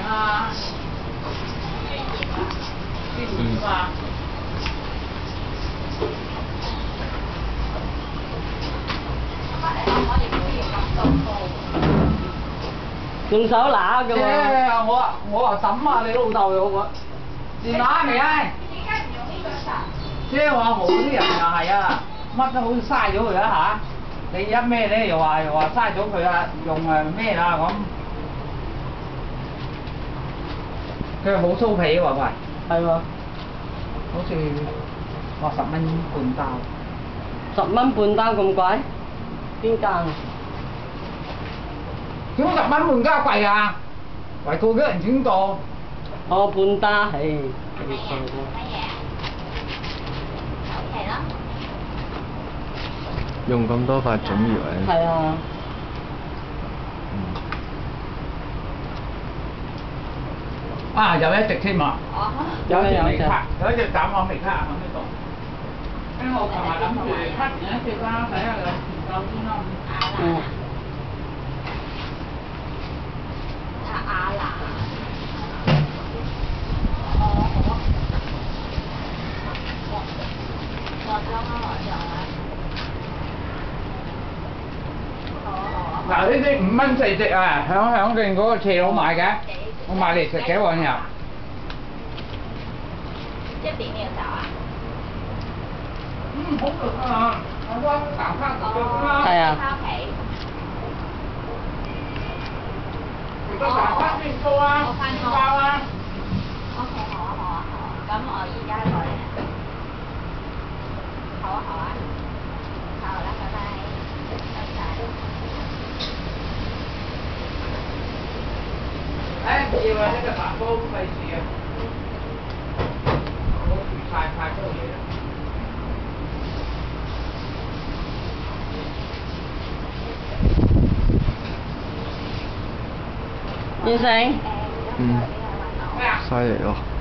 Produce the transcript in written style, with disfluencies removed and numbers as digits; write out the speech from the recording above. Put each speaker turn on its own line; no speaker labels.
啊，啲鹽啊。
用手拿㗎嘛。
我話抌啊，你老豆又我電話未啊？
點解唔用呢個㗎？
即係話好啲人又係啊，乜都好似嘥咗佢啊嚇！你一咩咧又話嘥咗佢啊，用咩啦咁？佢好酥皮喎喂，
係喎。
好似話10蚊半包。
10蚊半單咁貴？邊間啊？
點解10蚊半加貴啊？為個幾人錢多？
哦，半單係幾貴
乜嘢？求其啦。
用咁多塊整魚嘅。
係啊。
啊，有一隻添啊！有一隻未 cut，有一隻斬我未 cut 喺呢度。因為我琴日諗住 cut 完一隻啦，睇下有唔夠先啦。
嗯。
阿蘭。
嗱，呢啲5蚊4隻啊，響定嗰個斜佬買嘅，我買嚟食嘅喎又。
一點要走啊？
好食啊！我溫蛋撻食咗啦。
係啊。
返屋企。
食咗蛋撻邊個啊？
我翻工
包啊
！OK，好啊，好啊，好啊。咁我而家過嚟。好啊，好啊。好啦，拜拜。拜拜。
唔要啊！呢個飯煲費事啊！我煮晒太多嘢啦。
先生。
犀利咯〜